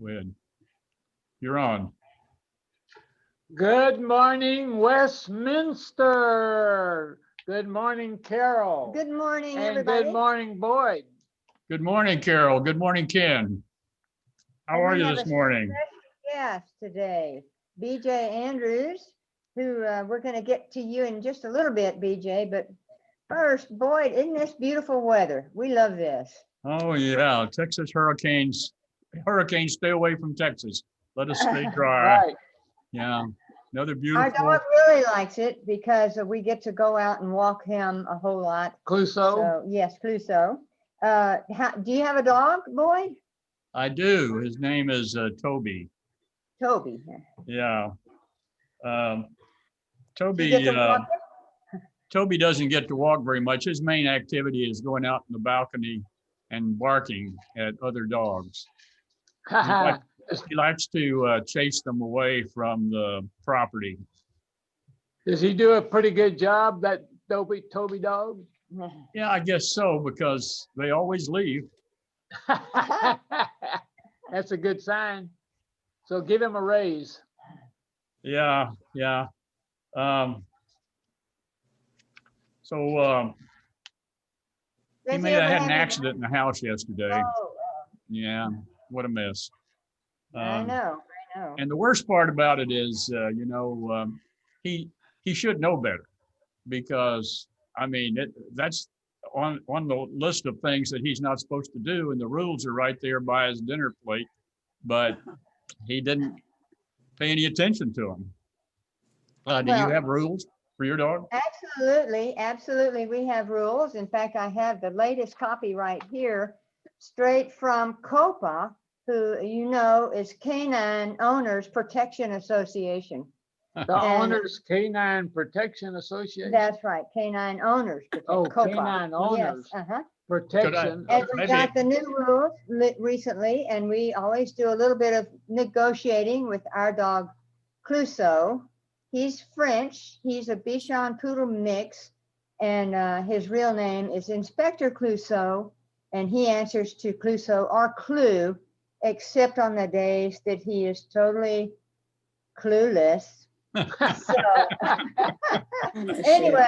Good. You're on. Good morning, Westminster. Good morning, Carol. Good morning, And everybody. good morning, Boyd. Good morning, Carol. Good morning, Ken. How And are we you have this a morning? special guest today, BJ Andrews, who we're going to get to you in just a little bit, BJ. But first, Boyd, isn't this beautiful weather? We love this. Oh, yeah. Texas hurricanes. Hurricanes, stay away from Texas. Let us stay dry. Right. Yeah. Another Our beautiful. dog really likes it because we get to go out and walk him a whole lot. Clouseau. So, yes, Clouseau. Do you have a dog, Boyd? I do. His name is Toby. Toby. Yeah. Do Toby. you get to walk him? Toby doesn't get to walk very much. His main activity is going out in the balcony and barking at other dogs. He likes to chase them away from the property. Does he do a pretty good job, that Toby dog? Yeah, I guess so, because they always leave. That's a good sign. So give him a raise. Yeah, yeah. He Does may have ever had an any- accident in the house yesterday. Oh, Yeah, what a mess. I know. And the worst part about it is, he should know better, because I mean that's on the list of things that he's not supposed to do, and the rules are right there by his dinner plate, but he didn't pay any attention to them. Do you Well- have rules for your dog? Absolutely, absolutely. We have rules. In fact, I have the latest copy right here, straight from COPA, who you know is Canine Owners Protection Association. The Owners Canine Protection Association. That's right, Canine Owners. Oh, COPA. Canine Owners Yes, uh-huh. Protection. And we Maybe- got the new rules recently, and we always do a little bit of negotiating with our dog Clouseau. He's French. He's a Bichon Poodle mix, and his real name is Inspector Clouseau, and he answers to Clouseau or Clou, except on the days that he is totally clueless. So anyway,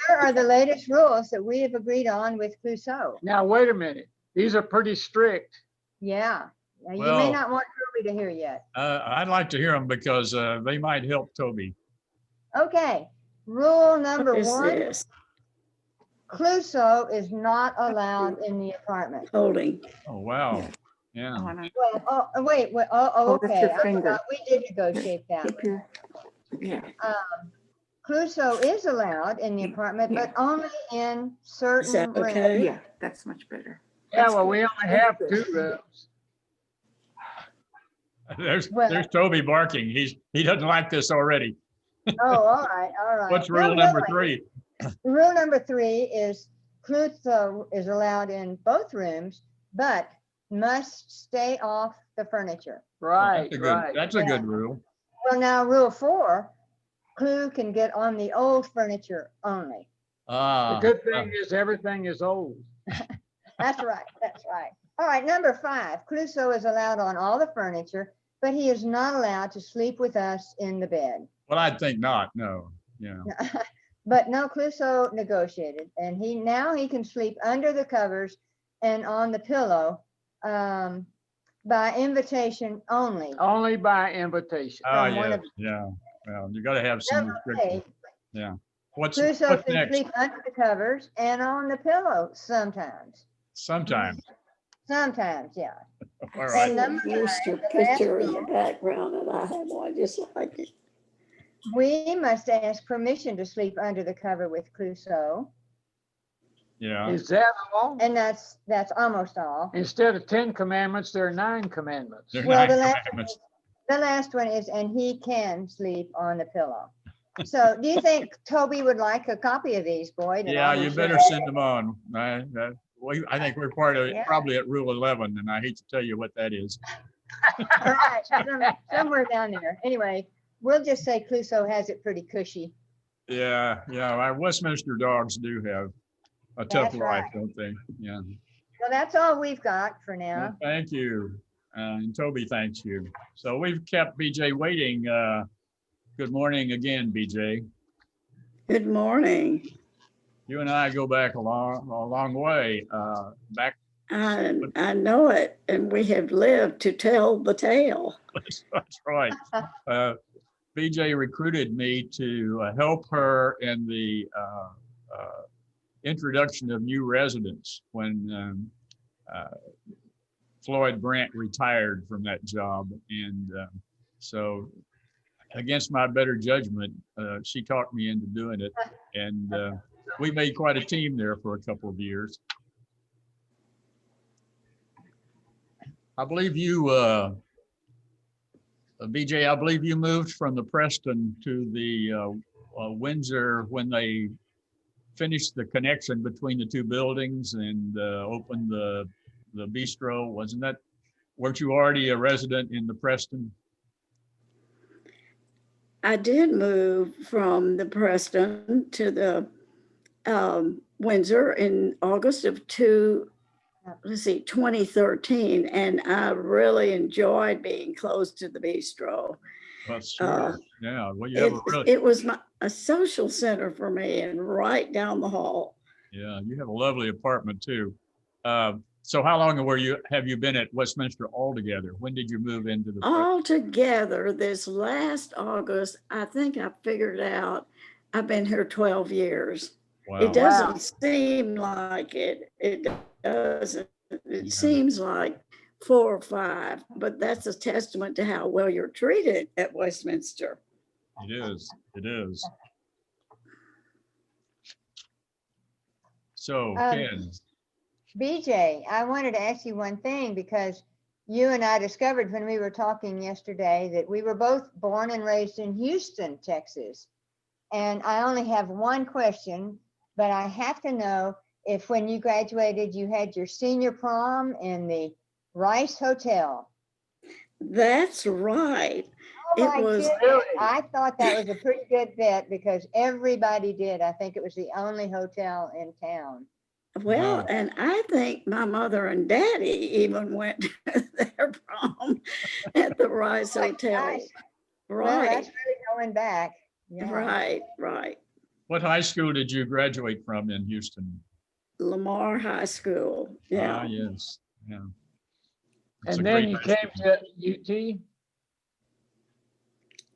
here are the latest rules that we have agreed on with Clouseau. Now, wait a minute. These are pretty strict. Yeah. Now, you may Well- not want Toby to hear yet. I'd like to hear them, because they might help Toby. Okay. Rule number What is one, this? Clouseau is not allowed in the apartment. Holding. Oh, wow. Yeah. Well, wait, Hold with okay. your I finger. forgot. We did negotiate that. Keep your, yeah, Clouseau is allowed in the apartment, but only in certain that rooms. okay? yeah, that's much better. Yeah, That's well, good. we only have 2 rooms. There's Toby barking. He doesn't like this already. Oh, all right, all right. What's No, rule no, number wait. 3? Rule number 3 is Clouseau is allowed in both rooms, but must stay off the furniture. Right, right. That's a good rule. Well, now rule 4, Clou can get on the old furniture only. The good thing is everything is old. That's right, that's right. All right, number 5, Clouseau is allowed on all the furniture, but he is not allowed to sleep with us in the bed. Well, I think not. No. Yeah. But no, Clouseau negotiated, and he can sleep under the covers and on the pillow by invitation only. Only by invitation. Oh, From one yeah. of- Yeah. Well, you got to have some Number restrictions. 8, Yeah. What's Clouseau can next? sleep under the covers and on the pillow sometimes. Sometimes. Sometimes, yeah. All right. And number Here's your 9, the last picture in the rule, background, and I have one just like it. we must ask permission to sleep under the cover with Clouseau, Yeah. Is that all? and that's almost all. Instead of 10 commandments, there are 9 commandments. There are Well, 9 the last one commandments. The last one is, and he can sleep on the pillow. So do you think Toby would like a copy of these, Boyd? And Yeah, I'll you be better sure- send them on. I think we're part of Yeah. probably at rule 11, and I hate to tell you what that is. All right, somewhere down there. Anyway, we'll just say Clouseau has it pretty cushy. Yeah, yeah. Our Westminster dogs do have a tough That's life, right. don't they? Yeah. Well, that's all we've got for Well, now. thank you. And Toby thanks you. So we've kept BJ waiting. Good morning again, BJ. Good morning. You and I go back a long way. Back, I know it, and we have lived to tell the tale. that's right. BJ recruited me to help her in the introduction of new residents when Floyd Brandt retired from that job. And so against my better judgment, she talked me into doing it. And we made quite a team there for a couple of years. I believe you, BJ, I believe you moved from the Preston to the Windsor when they finished the connection between the two buildings and opened the bistro. Weren't you already a resident in the Preston? I did move from the Preston to the Windsor in August of 2013, and I really enjoyed being close to the bistro. Well, sure. Yeah. Well, you have It was a social center for me, and right down the hall. Yeah, you have a lovely apartment too. So how long have you been at Westminster altogether? When did you move into the? Altogether, this last August, I think I figured out I've been here 12 years. Wow. It doesn't seem like it. It doesn't. It seems like 4 or 5, but that's a testament to how well you're treated at Westminster. It is. It is. So, Ken. BJ, I wanted to ask you one thing because you and I discovered when we were talking yesterday that we were both born and raised in Houston, Texas. And I only have one question, but I have to know if when you graduated, you had your senior prom in the Rice Hotel. That's right. Oh my goodness. I thought that was a pretty good bet because everybody did. I think it was the only hotel in town. Well, and I think my mother and daddy even went to their prom at the Rice Hotel. Gosh. Right. Well, that's really going back. Yeah. Right. What high school did you graduate from in Houston? Lamar High School. Yeah. Yes. Yeah. And then you came to UT?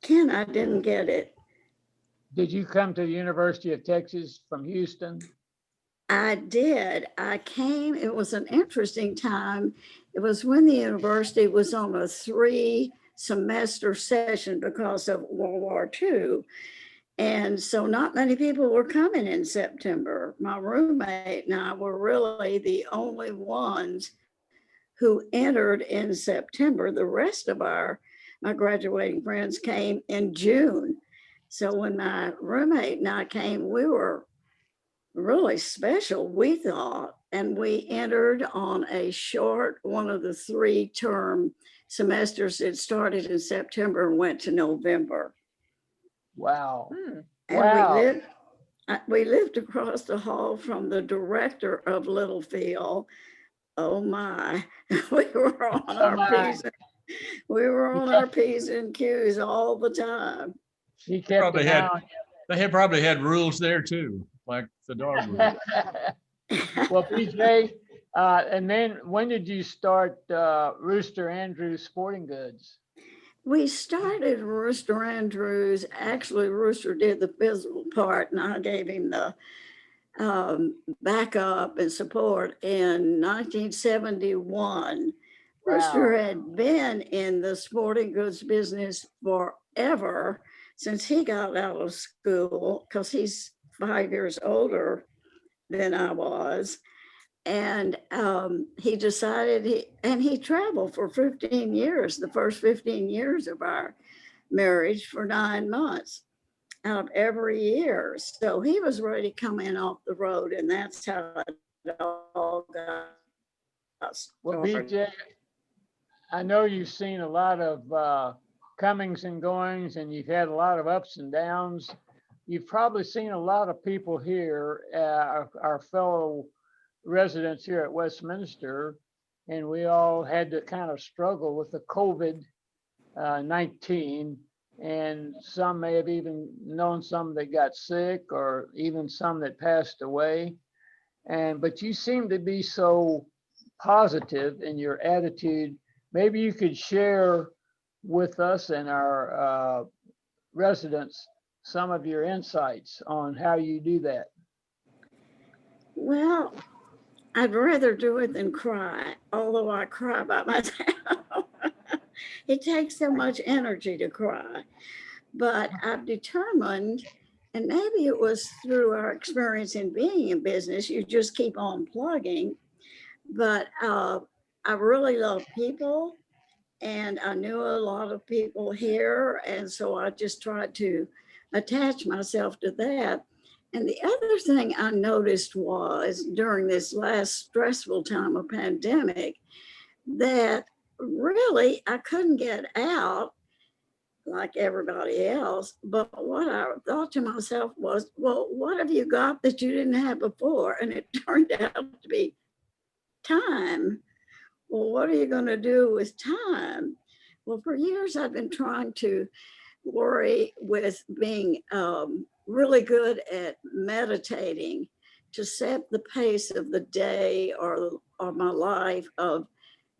Ken, I didn't get it. Did you come to the University of Texas from Houston? I did. I came, it was an interesting time. It was when the university was on a 3-semester session because of World War II. And so not many people were coming in September. My roommate and I were really the only ones who entered in September. The rest of my graduating friends came in June. So when my roommate and I came, we were really special, we thought, and we entered on a short one of the 3-term semesters. It started in September and went to November. Wow. And wow. we lived across the hall from the director of Littlefield. Oh my, we were on our P's and Q's all the time. He kept it down. They had probably had rules there too, like the dog rules. Well, BJ, and then when did you start Rooster Andrews Sporting Goods? We started Rooster Andrews. Actually, Rooster did the physical part, and I gave him the backup and support in 1971. Wow. Rooster had been in the sporting goods business forever since he got out of school, because he's 5 years older than I was. And he decided he traveled for 15 years, the first 15 years of our marriage, for 9 months out of every year. So he was ready to come in off the road, and that's how it all got started. Well, BJ, I know you've seen a lot of comings and goings, and you've had a lot of ups and downs. You've probably seen a lot of people here, our fellow residents here at Westminster, and we all had to kind of struggle with the COVID 19, and some may have even known some that got sick or even some that passed away. But you seem to be so positive in your attitude. Maybe you could share with us and our residents some of your insights on how you do that. Well, I'd rather do it than cry, although I cry by myself. It takes so much energy to cry. But I've determined, and maybe it was through our experience in being in business, you just keep on plugging. But I really love people, and I knew a lot of people here. And so I just tried to attach myself to that. And the other thing I noticed was during this last stressful time of pandemic that really I couldn't get out like everybody else. But what I thought to myself was, well, what have you got that you didn't have before? And it turned out to be time. Well, what are you going to do with time? Well, for years, I've been trying to worry with being really good at meditating to set the pace of the day or my life of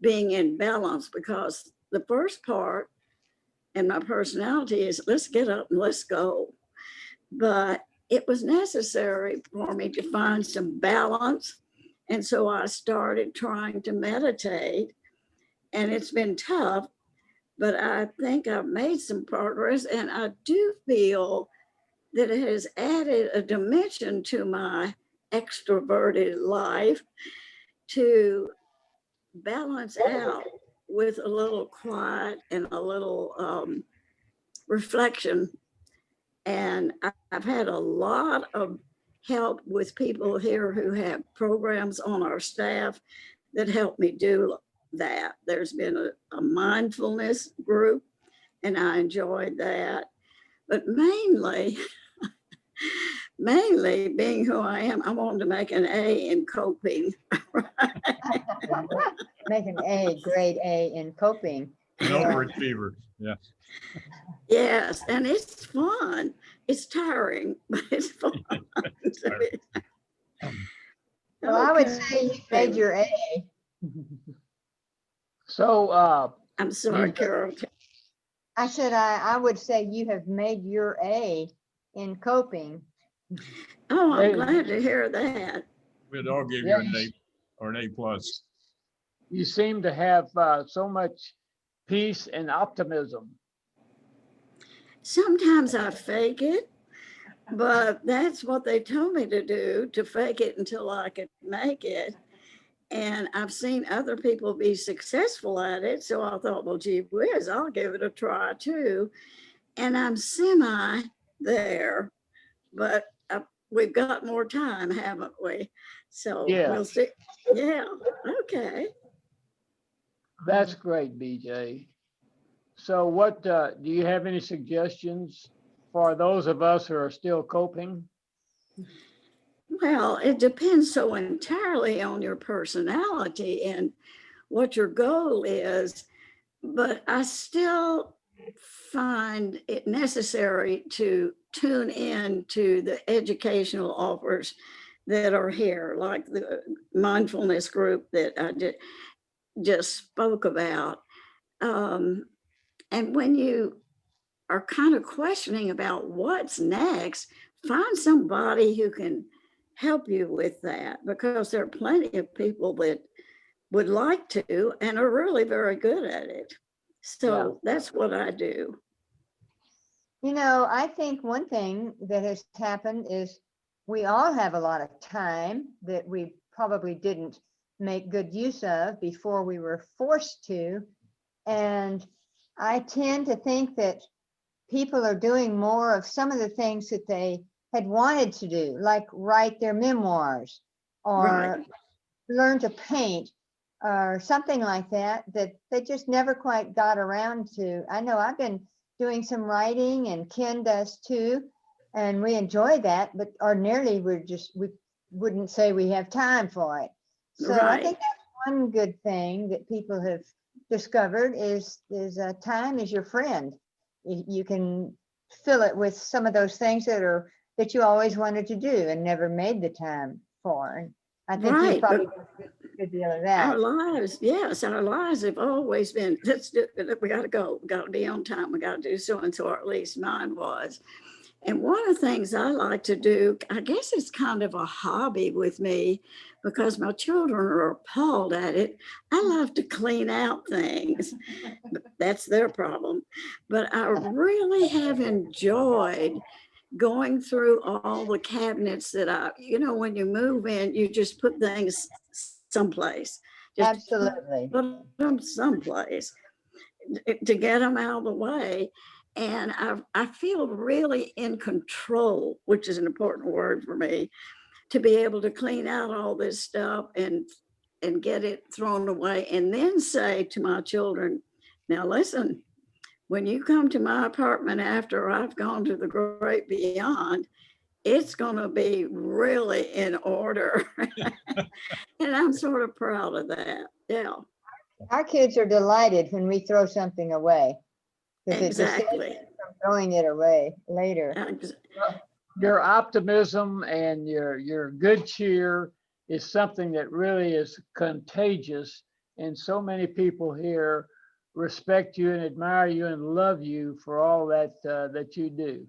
being in balance, because the first part and my personality is let's get up and let's go. But it was necessary for me to find some balance. And so I started trying to meditate, and it's been tough, but I think I've made some progress. And I do feel that it has added a dimension to my extroverted life to balance out with a little quiet and a little reflection. And I've had a lot of help with people here who have programs on our staff that help me do that. There's been a mindfulness group, and I enjoyed that. But mainly being who I am, I wanted to make an A in coping. Make an A, grade A in coping. An Yeah. overachiever. Yeah. Yes, and it's fun. It's tiring, but it's fun. Well, I would Okay. say you made your A. So I'm sorry, you- Carol. I said, I would say you have made your A in coping. Oh, I'm Hey. glad to hear that. We'd all give you Yeah, an A or an A plus. you seem to have so much peace and optimism. Sometimes I fake it, but that's what they told me to do, to fake it until I could make it. And I've seen other people be successful at it. So I thought, well, gee whiz, I'll give it a try too. And I'm semi there, but we've got more time, haven't we? So Yeah. we'll see. Yeah. Okay. That's great, BJ. So what do you have any suggestions for those of us who are still coping? Well, it depends so entirely on your personality and what your goal is, but I still find it necessary to tune in to the educational offers that are here, like the mindfulness group that I just spoke about. And when you are kind of questioning about what's next, find somebody who can help you with that, because there are plenty of people that would like to and are really very good at it. So that's what I do. You know, I think one thing that has happened is we all have a lot of time that we probably didn't make good use of before we were forced to. And I tend to think that people are doing more of some of the things that they had wanted to do, like write their memoirs or Right. learn to paint or something like that, that they just never quite got around to. I know I've been doing some writing, and Ken does too, and we enjoy that, but ordinarily we wouldn't say we have time for it. So I Right. think that's one good thing that people have discovered is time is your friend. You can fill it with some of those things that you always wanted to do and never made the time for. And I think you Right, probably but did a good deal of our that. lives, yes, our lives have always been, let's do, we gotta go, we gotta be on time, we gotta do so and so, or at least mine was. And one of the things I like to do, I guess it's kind of a hobby with me because my children are appalled at it. I love to clean out things. That's their problem. But I really have enjoyed going through all the cabinets that when you move in, you just put things someplace. Just Absolutely. put them someplace to get them out of the way. And I feel really in control, which is an important word for me, to be able to clean out all this stuff and get it thrown away and then say to my children, now listen, when you come to my apartment after I've gone to the great beyond, it's going to be really in order. And I'm sort of proud of that. Yeah, Our kids are delighted when we throw something away because it just saves exactly. them from throwing it away later. Ex- Your optimism and your good cheer is something that really is contagious, and so many people here respect you and admire you and love you for all that you do.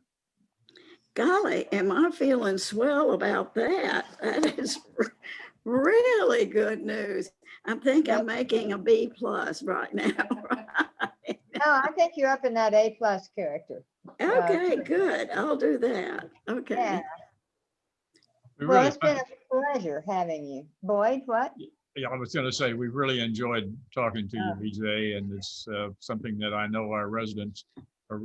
Golly, am I feeling swell about that? That is really good news. I think I'm making a B plus right now. No, I think you're up in that A+ character. Okay, good. I'll do that. Okay. Yeah. We Well, really, it's been a pleasure having you. Boyd, what? yeah, I was going to say, we really enjoyed talking to you, Oh. BJ, and it's something that I know our residents are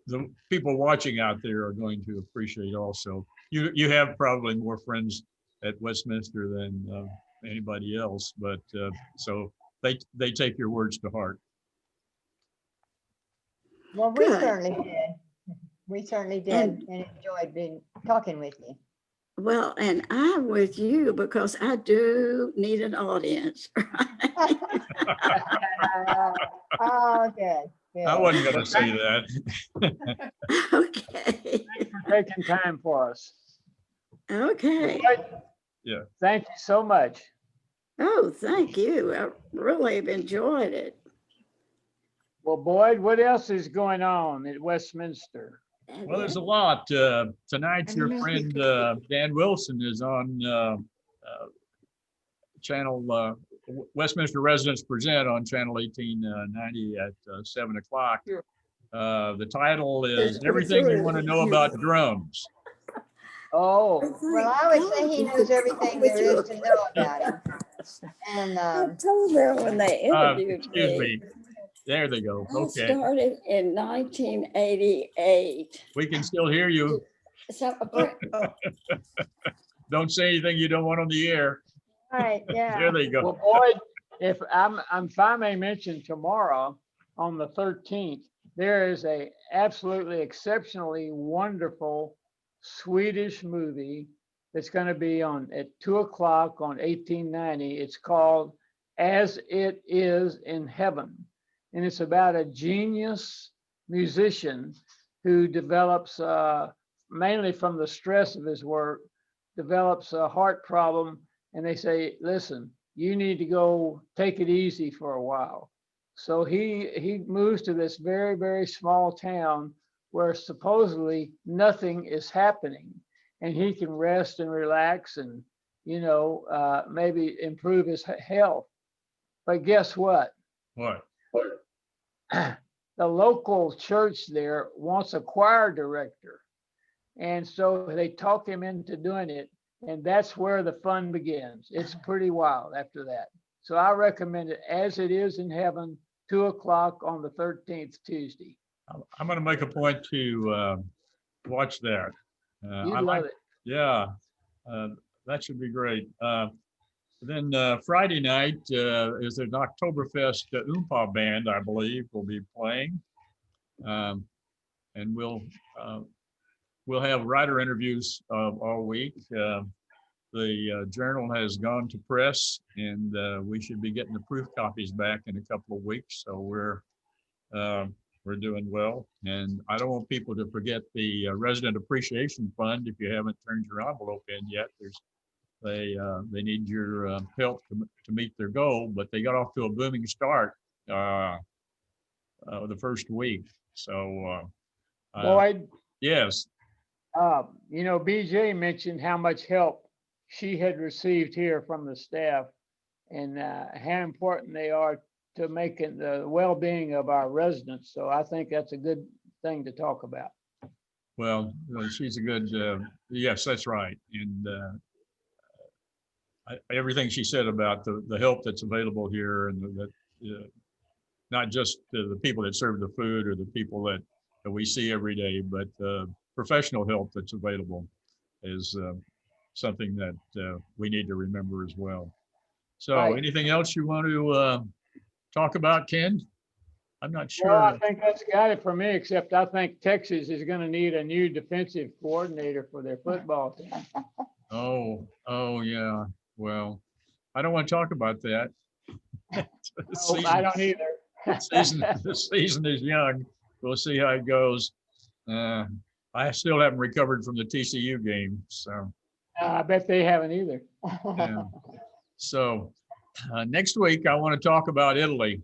the people watching out there are going to appreciate also. You have probably more friends at Westminster than anybody else, but so they take your words to heart. Well, we Good. certainly did. We certainly did And and enjoyed talking with you. well, and I'm with you because I do need an audience. Oh, good. I Good. wasn't going to say that. Okay. For taking time for us. Okay. Boyd, Yeah. thank you so much. Oh, thank you. I really have enjoyed it. Well, Boyd, what else is going on at Westminster? Well, there's a lot. Tonight, your friend Dan Wilson is on channel Westminster Residents Present on channel 1890 at 7 o'clock. The title is Everything You Want to Know About Drones. Oh, Well, I would say he knows everything there is to know about him. And I told them when they interviewed Excuse me. me. There they go. I Okay. started in 1988. We can still hear you. So, Don't say anything you don't want on the air. right, yeah. There they go. well, Boyd, if I may mention, tomorrow on the 13th, there is a absolutely exceptionally wonderful Swedish movie that's going to be on at 2 o'clock on 1890. It's called As It Is in Heaven. And it's about a genius musician who develops, mainly from the stress of his work, develops a heart problem. And they say, listen, you need to go take it easy for a while. So he moves to this very, very small town where supposedly nothing is happening, and he can rest and relax and, maybe improve his health. But guess what? What? The local church there wants a choir director. And so they talk him into doing it. And that's where the fun begins. It's pretty wild after that. So I recommend it, As It Is in Heaven, 2 o'clock on the 13th, Tuesday. I'm going to make a point to watch that. You'd I love like, it. yeah, that should be great. Then Friday night is an Oktoberfest Oompa band, I believe, will be playing. And we'll have writer interviews all week. the journal has gone to press, and we should be getting the proof copies back in a couple of weeks. So we're doing well. And I don't want people to forget the Resident Appreciation Fund. If you haven't turned your envelope in yet, they need your help to meet their goal, but they got off to a booming start the first week. So Boyd, yes, you know, BJ mentioned how much help she had received here from the staff and how important they are to making the well-being of our residents. So I think that's a good thing to talk about. well, she's a good, yes, that's right. And everything she said about the help that's available here, and that not just the people that serve the food or the people that we see every day, but professional help that's available is something that we need to remember as well. So Right. anything else you want to talk about, Ken? I'm not Well, I sure. think that's got it for me, except I think Texas is going to need a new defensive coordinator for their football team. Oh, yeah. Well, I don't want to talk about that. The No, I don't either. the season is young. We'll see how it goes. I still haven't recovered from the TCU game, so I bet they haven't either. yeah. So next week I want to talk about Italy.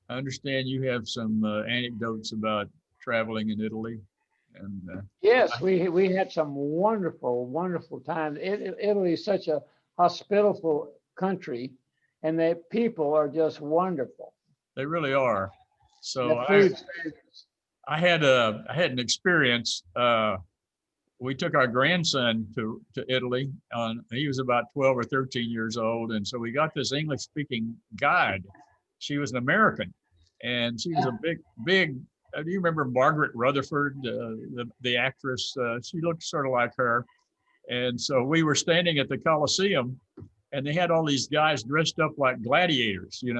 I understand you have some anecdotes about traveling in Italy, and Yes, we had some wonderful, wonderful times. Italy is such a hospitable country, and the people are just wonderful. they really are. So The food's I had an experience. We took our grandson to Italy. He was about 12 or 13 years old, and so we got this English-speaking guide. She was an American, and she was a big. Do you remember Margaret Rutherford, the actress? She looked sort of like her, and so we were standing at the Coliseum, and they had all these guys dressed up like gladiators, and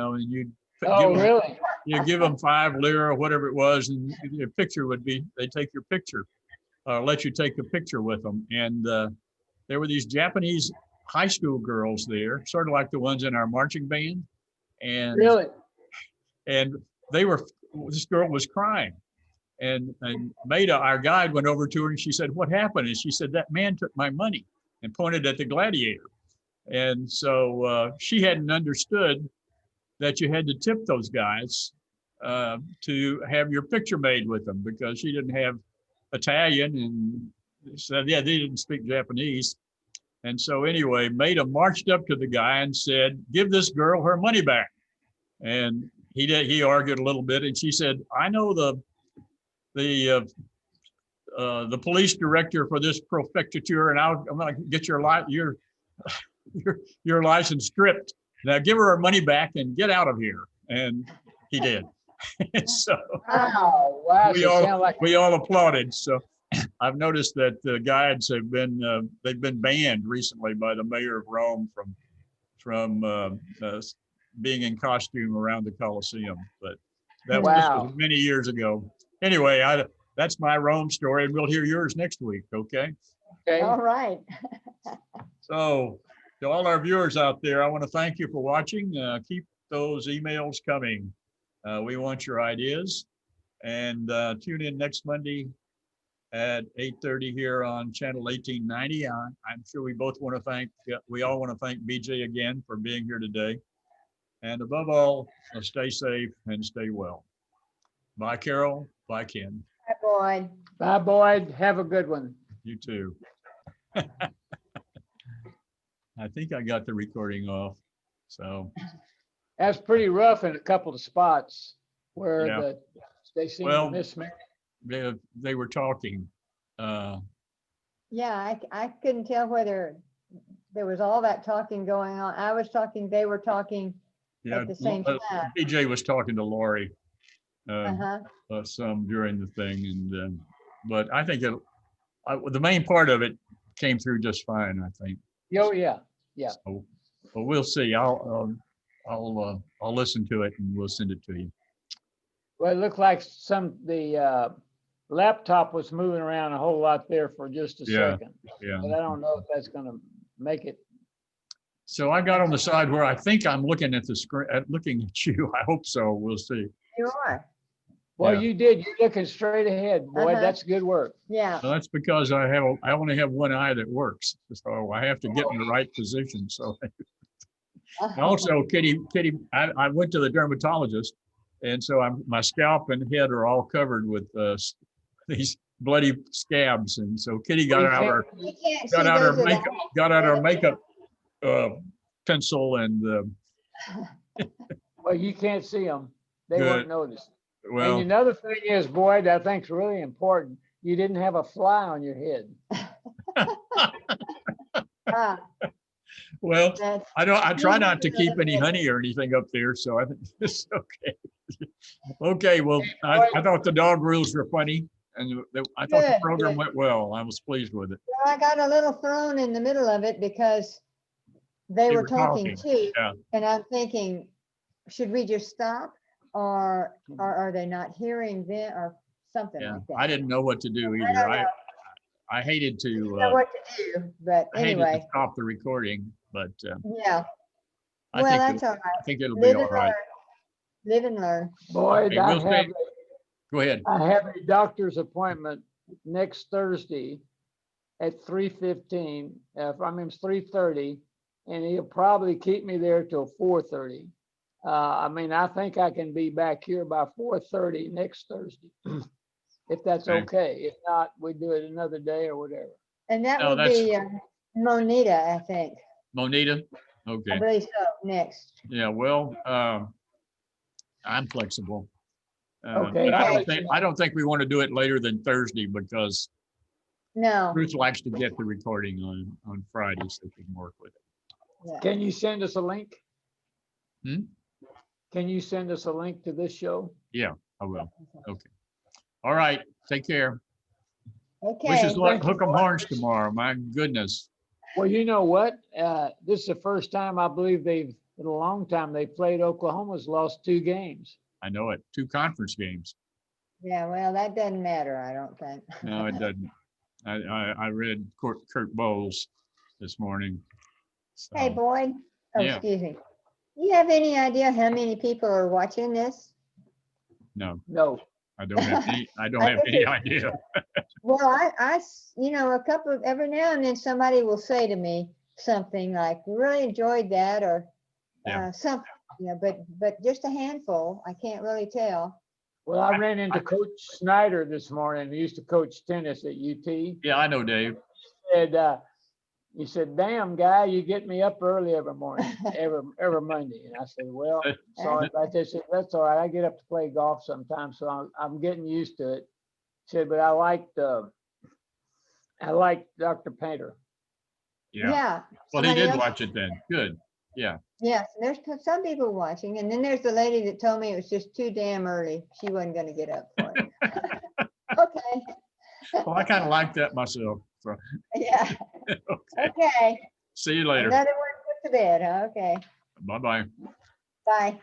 really? you give them 5 lira or whatever it was, and your picture would be. They take your picture. Let you take a picture with them. And there were these Japanese high school girls there, sort of like the ones in our marching band. And Really? and this girl was crying. And Maida, our guide, went over to her and she said, "What happened?" And she said, "That man took my money," and pointed at the gladiator. And so she hadn't understood that you had to tip those guys to have your picture made with them, because she didn't have Italian, and said, yeah, they didn't speak Japanese. And so anyway, Maida marched up to the guy and said, "Give this girl her money back." And he argued a little bit, and she said, "I know the police director for this prefecture, and I'm going to get your license stripped. Now give her money back and get out of here." And he did. So Wow. we all applauded. So I've noticed that guides have they've been banned recently by the mayor of Rome from being in costume around the Coliseum. But this was many years ago. Anyway, that's my Rome story, and we'll hear yours next week. Okay. All right. So to all our viewers out there, I want to thank you for watching. Keep those emails coming. We want your ideas, and tune in next Monday at 8:30 here on channel 1890. I'm sure we all want to thank BJ again for being here today. And above all, stay safe and stay well. Bye, Carol. Bye, Ken. Bye, Boyd. Bye, Boyd. Have a good one. You too. I think I got the recording off. So That's pretty rough in a couple of spots where Yeah. they seem Well, to mismatch. they were talking. Yeah, I couldn't tell whether there was all that talking going on. I was talking, they were talking Yeah, at the same time. BJ was talking to Lori Uh-huh. some during the thing, and but I think the main part of it came through just fine. I think. Oh, yeah. So, well, we'll see. I'll listen to it and we'll send it to you. Well, it looked like the laptop was moving around a whole lot there for just a Yeah. second. Yeah. But I don't know if that's going to make it. So I got on the side where I think I'm looking at the screen, looking at you. I hope so. We'll see. You are. Well, Yeah. you did. You're looking straight ahead, boy. Uh-huh. That's good work. Yeah. Well, that's because I only have one eye that works. So I have to get in the right position. So also Kitty, I went to the dermatologist, and so my scalp and head are all covered with these bloody scabs. And so Kitty got out her You can't see those of the- got out her makeup pencil and Well, you can't see them. They Good. weren't noticed. well, And another thing is, boy, that I think's really important. You didn't have a fly on your head. Ah, well, that's- I try not to keep any honey or anything up there, so I think it's okay. Okay, well, I thought the dog rules were funny, and I thought the Good, program good. went well. I was pleased with it. Well, I got a little thrown in the middle of it because they They were were talking too. yeah. And I'm thinking, should we just stop? Or are they not hearing them or something Yeah, like that? I didn't know what to do I either. don't know. I hated I don't to, know what to do, but I hated to anyway, stop the recording, but yeah. I Well, think, that's all right. I think it'll be Live all and right. learn. Live and learn. Boy, Okay, we'll stay- Go ahead. I have a doctor's appointment next Thursday at 3:15. It's 3:30, and he'll probably keep me there till 4:30. I think I can be back here by 4:30 next Thursday, if that's Okay. okay. If not, we do it another day or whatever. And that No, would that's- be Monita, I think. Monita? I Okay, believe so, next. yeah, well, I'm flexible. Okay. But I don't think we want to do it later than Thursday because No. Ruth likes to get the recording on Friday so she can work with it. Yeah. Can you send us a link? Hmm? Can you send us a link to this show? Yeah, I will. Okay. All right, take care. Okay. Wish us luck, Thank you. hook 'em horns tomorrow. My goodness. Well, you know what? This is the first time I believe in a long time, they played Oklahoma's lost 2 games. I know it. 2 conference games. Yeah, well, that doesn't matter, I don't think. No, it doesn't. I read Kurt Bowles this morning. Hey, So, Boyd. Oh, Yeah. excuse me. You have any idea how many people are watching this? no, No. I don't have any, I don't I have think any it's- idea. Well, a couple of, every now and then somebody will say to me something like, really enjoyed that, or Yeah. something, but just a handful. I can't really tell. Well, I ran into Coach Snyder this morning. He used to coach tennis at UT. Yeah, I know, Dave. He said, damn guy, you get me up early every morning, every Monday. And I said, well, sorry about this. He said, that's all right. I get up to play golf sometimes, so I'm getting used to it. He said, but I liked Dr. Painter. Yeah. Yeah. Well, he somebody did else- watch it then. Good. Yeah. Yes, there's some people watching, and then there's the lady that told me it was just too damn early. She wasn't gonna get up for it. Okay, Well, I kind of like that myself. So, yeah, okay. okay. See you later. Another one put to bed, huh? Okay, Bye-bye. bye.